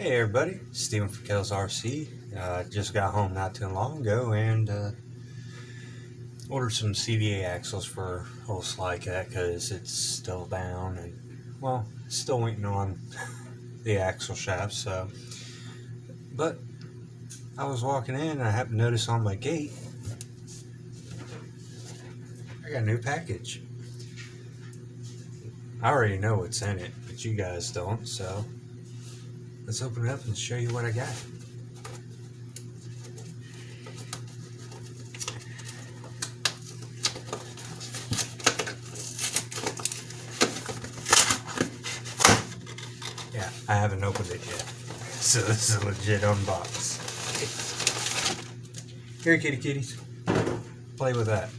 Hey everybody, Steven from Kells RC. Just got home not too long ago and ordered some CVA axles for old Slycat because it's still down and, well, still waiting on the axle shaft. But I was walking in and I happened to notice on my gate I got a new package. I already know what's in it, but you guys don't, so let's open it up and show you what I got. Yeah, I haven't opened it yet, so this is a legit unbox. Here, kitty kitties, play with that.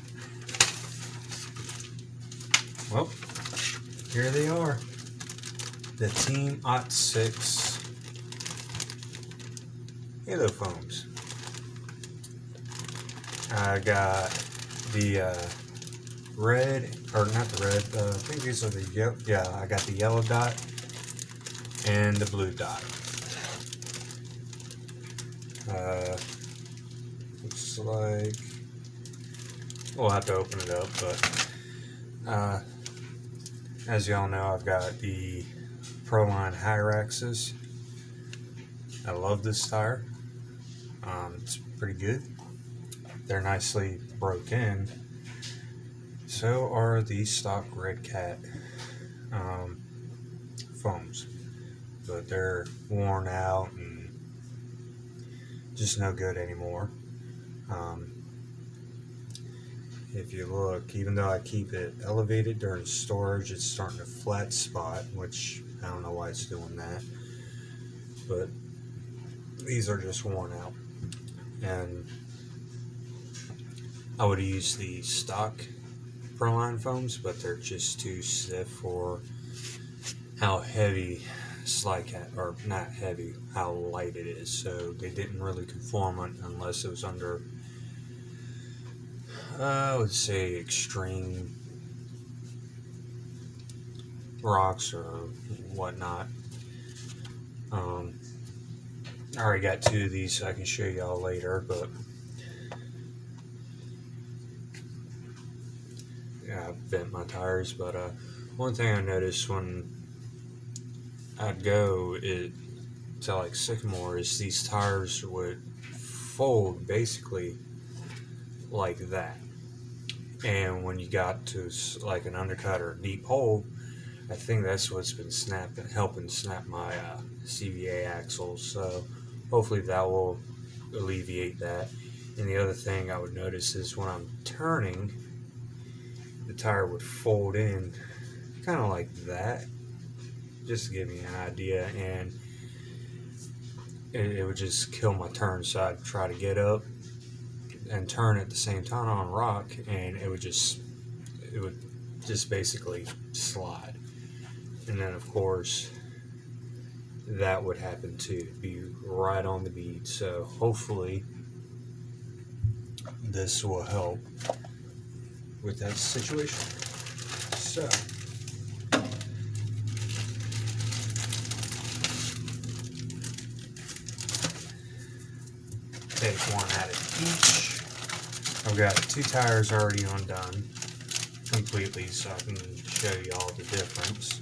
Well, here they are, the Team OT6 Halo foams. I got the red, or not the red, I think these are the yellow, yeah, I got the yellow dot and the blue dot. Looks like, we'll have to open it up, but as y'all know, I've got the Proline Hyraxes. I love this tire. It's pretty good. They're nicely broke in. So are the stock Red Cat foams, but they're worn out and just no good anymore. If you look, even though I keep it elevated during storage, it's starting to flat spot, which I don't know why it's doing that, but these are just worn out. And I would use the stock Proline foams, but they're just too stiff for how heavy Slycat, or not heavy, how light it is. So they didn't really conform unless it was under, I would say, extreme rocks or whatnot. I already got two of these, so I can show y'all later, but yeah, I bent my tires. But one thing I noticed when I'd go to like Sycamore is these tires would fold basically like that, and when you got to like an undercut or a deep hole, I think that's what's been helping snap my CVA axles. So hopefully that will alleviate that. And the other thing I would notice is when I'm turning, the tire would fold in kind of like that, just to give me an idea, and it would just kill my turn. So I'd try to get up and turn at the same time on rock, and it would just basically slide. And then of course that would happen too, be right on the bead. So hopefully this will help with that situation. So take one out of each. I've got two tires already undone completely, so I can show you all the difference.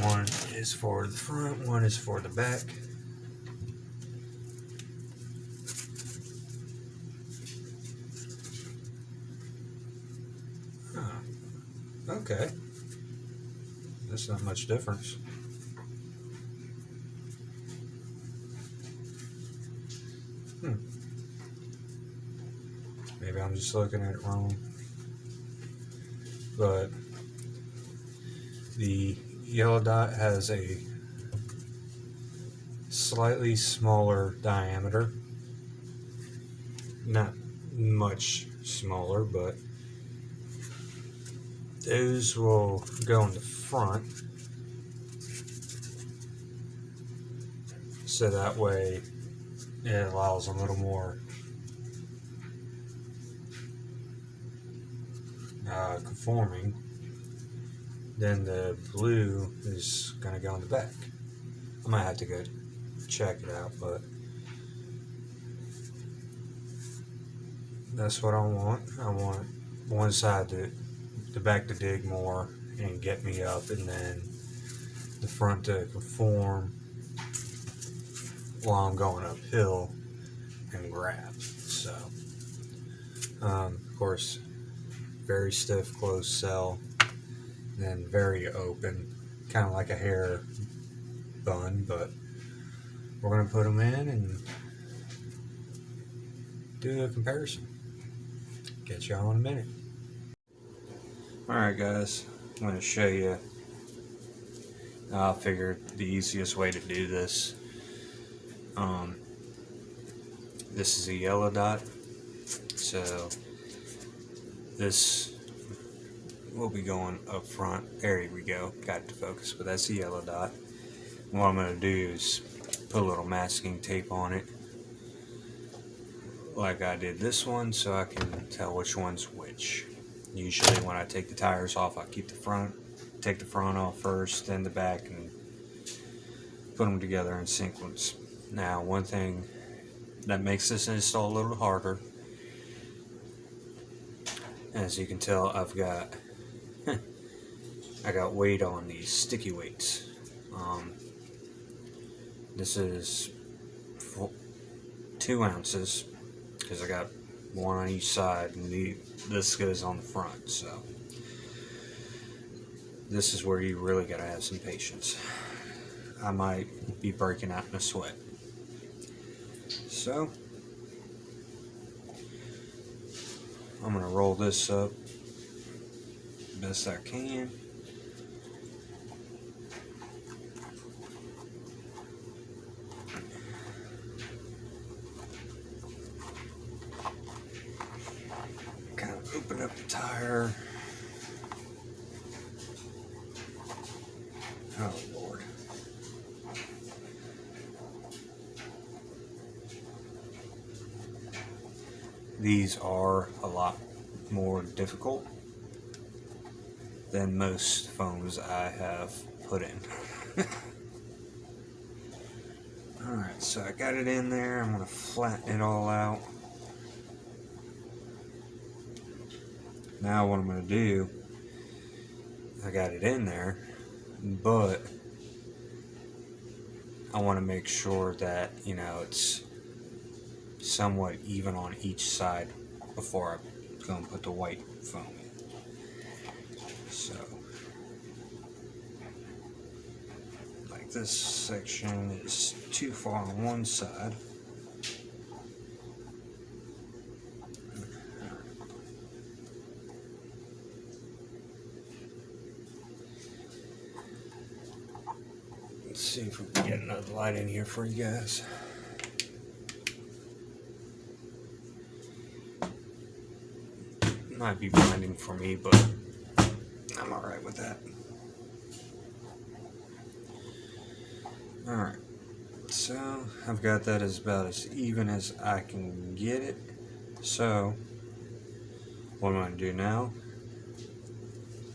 One is for the front, one is for the back. Okay, that's not much difference. Maybe I'm just looking at it wrong, but the yellow dot has a slightly smaller diameter, not much smaller, but those will go in the front, so that way it allows a little more conforming. then the blue is gonna go in the back. I might have to go check it out, but that's what I want. I want one side the back to dig more and get me up, and then the front to conform while I'm going uphill and grab. So, of course, very stiff closed cell, then very open, kind of like a hair bun, but we're going to put them in and do a comparison. Get y'all in a minute. Alright guys, I'm going to show you. I figured the easiest way to do this. This is a yellow dot, so this will be going up front. There we go, got it to focus, but that's the yellow dot. And what I'm going to do is put a little masking tape on it, like I did this one, so I can tell which one's which. Usually when I take the tires off, I keep the front, take the front off first, then the back, and put them together in sequence. Now, one thing that makes this install a little harder, as you can tell, I've got I got weight on these sticky weights. This is 2 ounces because I got one on each side, and this goes on the front. So this is where you really gotta have some patience. I might be breaking out in a sweat. So I'm gonna roll this up best I can. Kind of open up the tire. Oh Lord. These are a lot more difficult than most foams I have put in. Alright, so I got it in there. I'm going to flatten it all out. Now what I'm going to do, I got it in there, but I want to make sure that, you know, it's somewhat even on each side before I go and put the white foam in. So, like this section is too far on one side. Let's see if we can get another light in here for you guys. Might be blinding for me, but I'm alright with that. Alright, so I've got that as about as even as I can get it. So what I'm going to do now,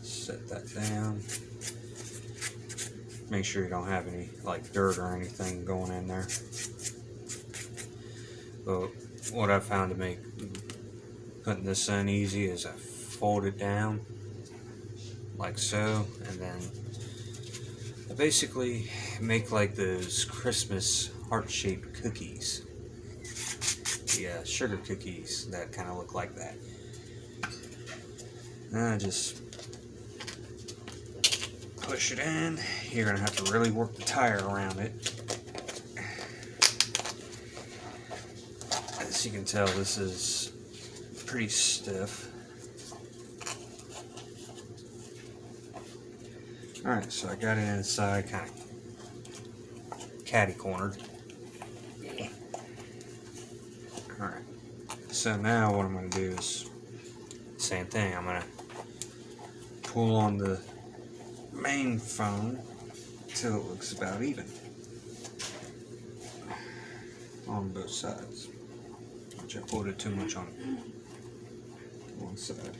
set that down. Make sure you don't have any like dirt or anything going in there. But what I found to make putting this in easy is I fold it down like so, and then I basically make like those Christmas heart-shaped cookies. Yeah, sugar cookies that kind of look like that. And I just push it in. You're gonna have to really work the tire around it. As you can tell, this is pretty stiff. Alright, so I got it inside, kind of catty-cornered. Alright, so now what I'm going to do is same thing. I'm going to pull on the main foam till it looks about even on both sides, which I pulled it too much on one side.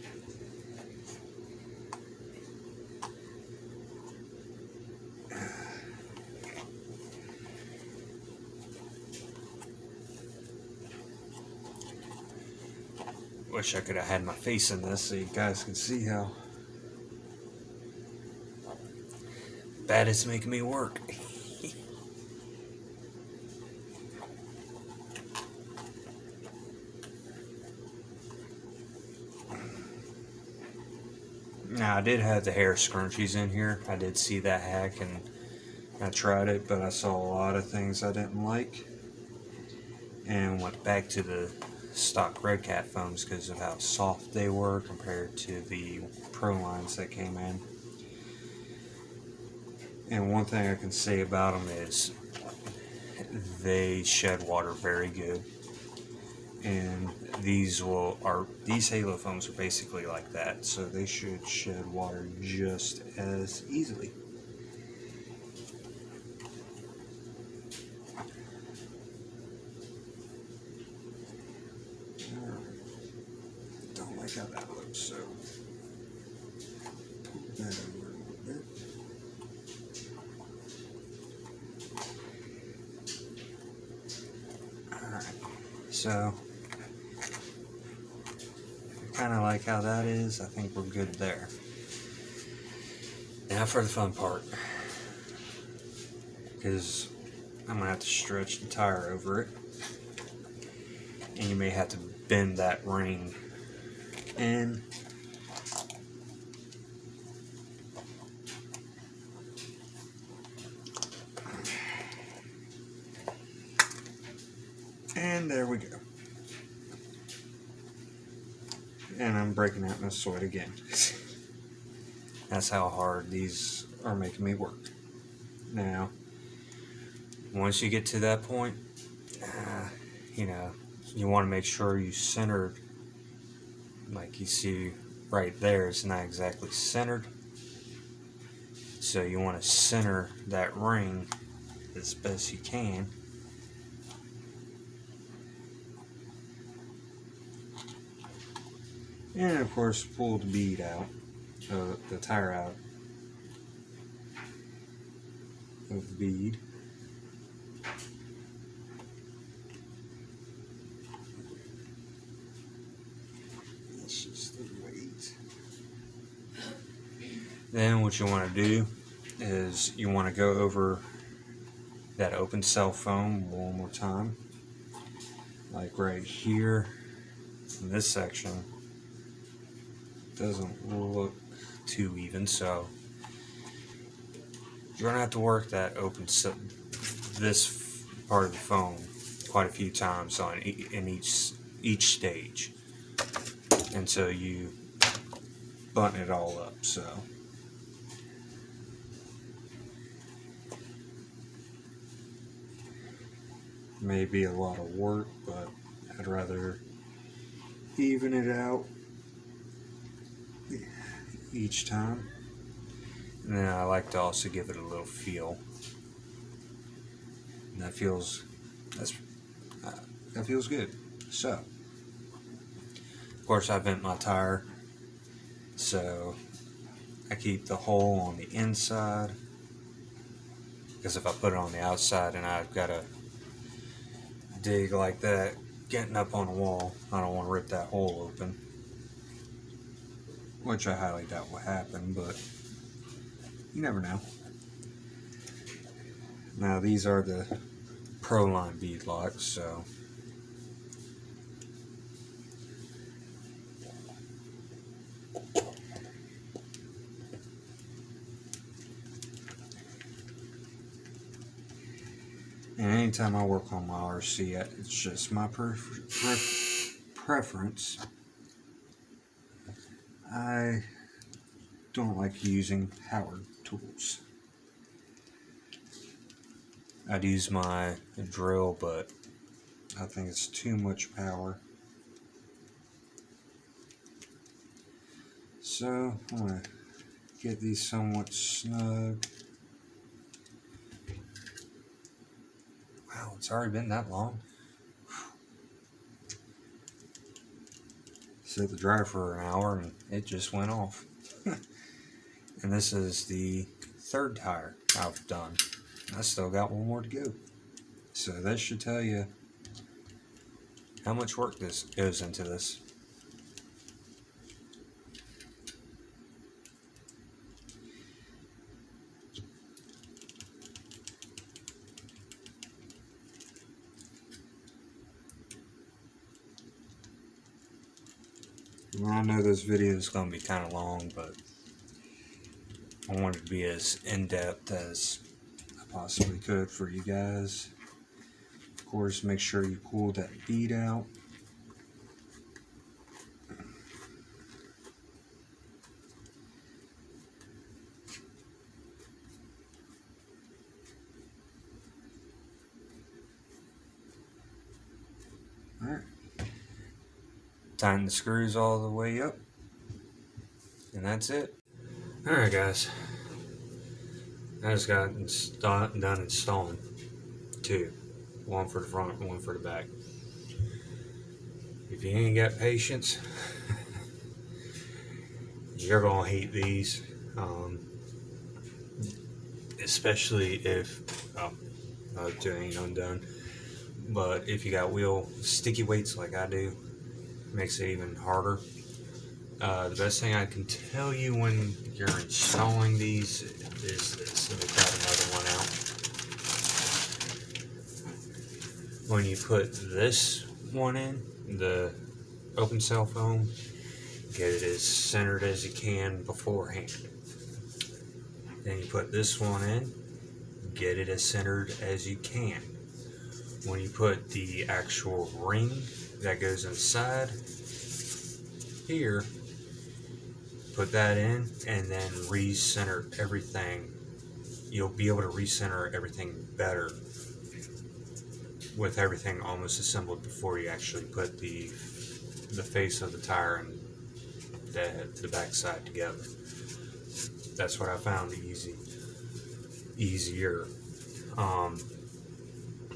Wish I could have had my face in this so you guys could see how bad it's making me work. Now, I did have the hair scrunchies in here. I did see that hack and I tried it, but I saw a lot of things I didn't like and went back to the stock Red Cat foams because of how soft they were compared to the Pro lines that came in. And one thing I can say about them is they shed water very good, and these Halo foams are basically like that, so they should shed water just as easily. Don't like how that looks, so put that over a little bit. Alright, so kind of like how that is. I think we're good there. Now for the fun part, because I'm gonna have to stretch the tire over it, and you may have to bend that ring in. And there we go. And I'm breaking out in a sweat again. That's how hard these are making me work. Now, once you get to that point, you want to make sure you center, like you see right there, it's not exactly centered. So you want to center that ring as best you can. And of course, pull the bead out, the tire out of the bead. That's just the weight. Then what you want to do is you want to go over that open cell foam one more time, like right here in this section. Doesn't look too even, so you're gonna have to work that this part of the foam quite a few times in each stage until you button it all up. So may be a lot of work, but I'd rather even it out each time. And then I like to also give it a little feel. And that feels good. So, of course, I vent my tire, so I keep the hole on the inside, because if I put it on the outside and I've got to dig like that, getting up on the wall, I don't want to rip that hole open. Which I highly doubt will happen, but you never know. Now these are the Pro line bead locks, so and anytime I work on my RC, it's just my preference. I don't like using Howard tools. I'd use my drill, but I think it's too much power. So I'm going to get these somewhat snug. Wow, it's already been that long. Set the dryer for an hour and it just went off. And this is the third tire I've done. I still got one more to go. So that should tell you how much work this goes into this. I know this video is going to be kind of long, but I wanted to be as in-depth as I possibly could for you guys. Of course, make sure you pull that bead out. Alright. Tighten the screws all the way up. And that's it. Alright guys. I just got done installing two. One for the front and one for the back. If you ain't got patience, you're going to hate these. Especially if, two ain't undone. But if you got wheel sticky weights like I do, it makes it even harder. The best thing I can tell you when you're installing these is this. Let me grab another one out. When you put this one in, the open cell foam, get it as centered as you can beforehand. Then you put this one in, get it as centered as you can. When you put the actual ring that goes inside here, put that in and then recenter everything. You'll be able to recenter everything better with everything almost assembled before you actually put the face of the tire and the back side together. That's what I found easier.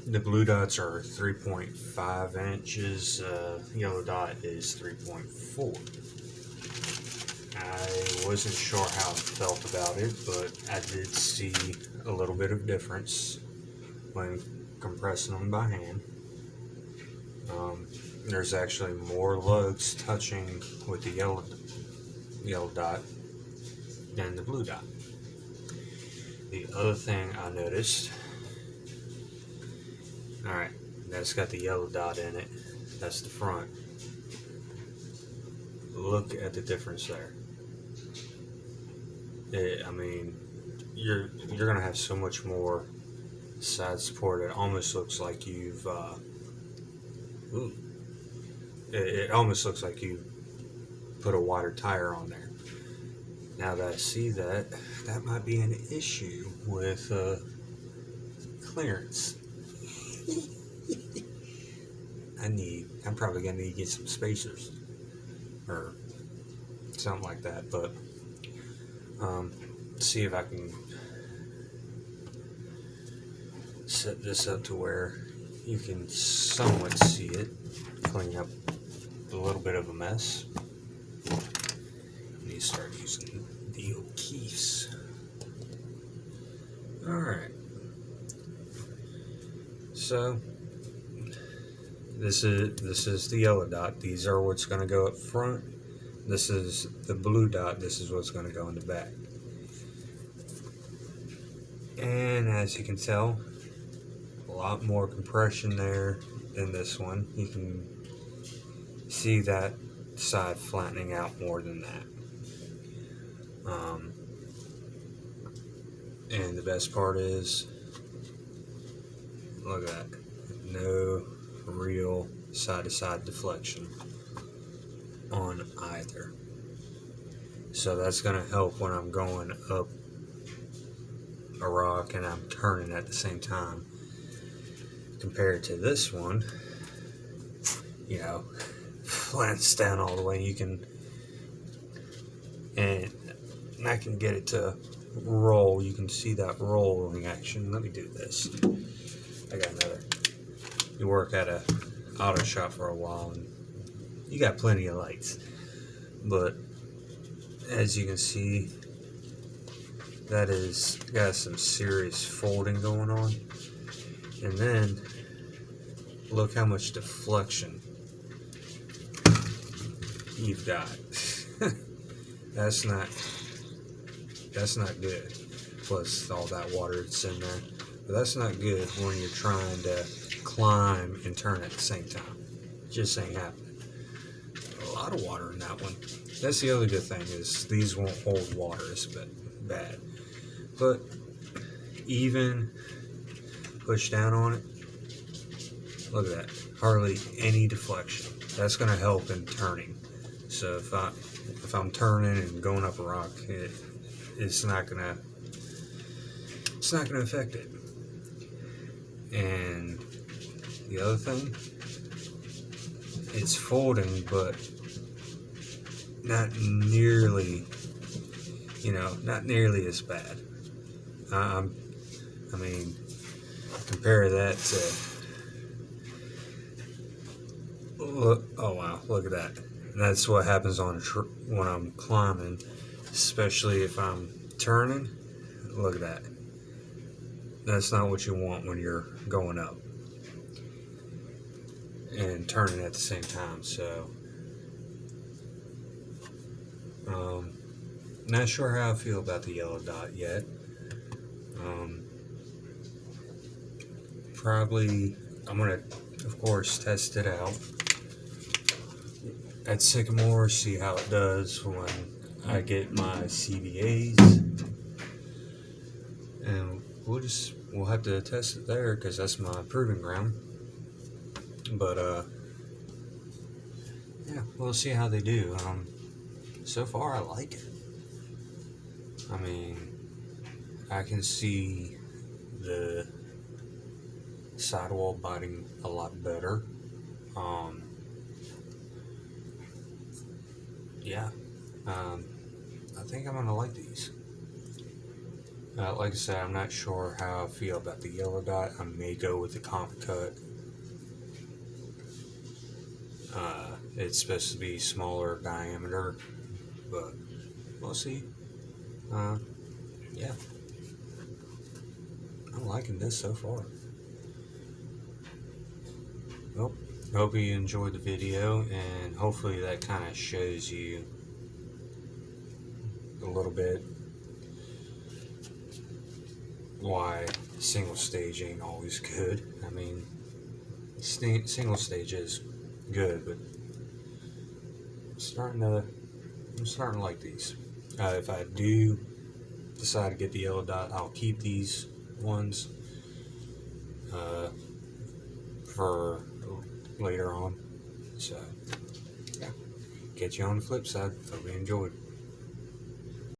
The blue dots are 3.5 inches, yellow dot is 3.4. I wasn't sure how I felt about it, but I did see a little bit of difference when compressing them by hand. There's actually more lugs touching with the yellow dot than the blue dot. The other thing I noticed, alright, that's got the yellow dot in it. That's the front. Look at the difference there. I mean, you're gonna have so much more side support. It almost looks like you've it almost looks like you put a wider tire on there. Now that I see that might be an issue with clearance. I'm probably gonna need to get some spacers or something like that, but see if I can set this up to where you can somewhat see it, clean up a little bit of a mess. I need to start using the O'Keeffe's. Alright, so this is the yellow dot. These are what's going to go up front. This is the blue dot. This is what's going to go in the back. And as you can tell, a lot more compression there than this one. You can see that side flattening out more than that. And the best part is, look at that. No real side-to-side deflection on either. So that's going to help when I'm going up a rock and I'm turning at the same time. Compared to this one, you know, flats down all the way. You can, and I can get it to roll. You can see that rolling action. Let me do this. I got another. You work at a auto shop for a while and you got plenty of lights, but as you can see, that is got some serious folding going on. And then look how much deflection you've got. That's not good. Plus all that water that's in there. But that's not good when you're trying to climb and turn at the same time. It just ain't happening. A lot lot of water in that one. That's the other good thing, is these won't hold water as bad. But even push down on it, look at that, hardly any deflection. That's going to help in turning. So if I'm turning and going up a rock, it's not gonna affect it. And the other thing, it's folding, but not nearly as bad. I mean, compare that to, look, oh wow, look at that. And that's what happens when I'm climbing, especially if I'm turning. Look at that. That's not what you want when you're going up and turning at the same time. So, not sure how I feel about the yellow dot yet. Probably, I'm gonna, of course, test it out at Sycamore, see how it does when I get my CBAs, and we'll have to test it there, because that's my proving ground. But yeah, we'll see how they do. So far I like it. I mean, I can see the sidewall biting a lot better. Yeah, I think I'm gonna like these. Like I said, I'm not sure how I feel about the yellow dot. I may go with the comp cut. It's supposed to be smaller diameter, but we'll see. Yeah, I'm liking this so far. Well, hope you enjoyed the video, and hopefully that kind of shows you a little bit why single stage ain't always good. I mean, single stage is good, but I'm starting to like these. If I do decide to get the yellow dot, I'll keep these ones for later on. So yeah, catch you on the flip side. Hope you enjoyed.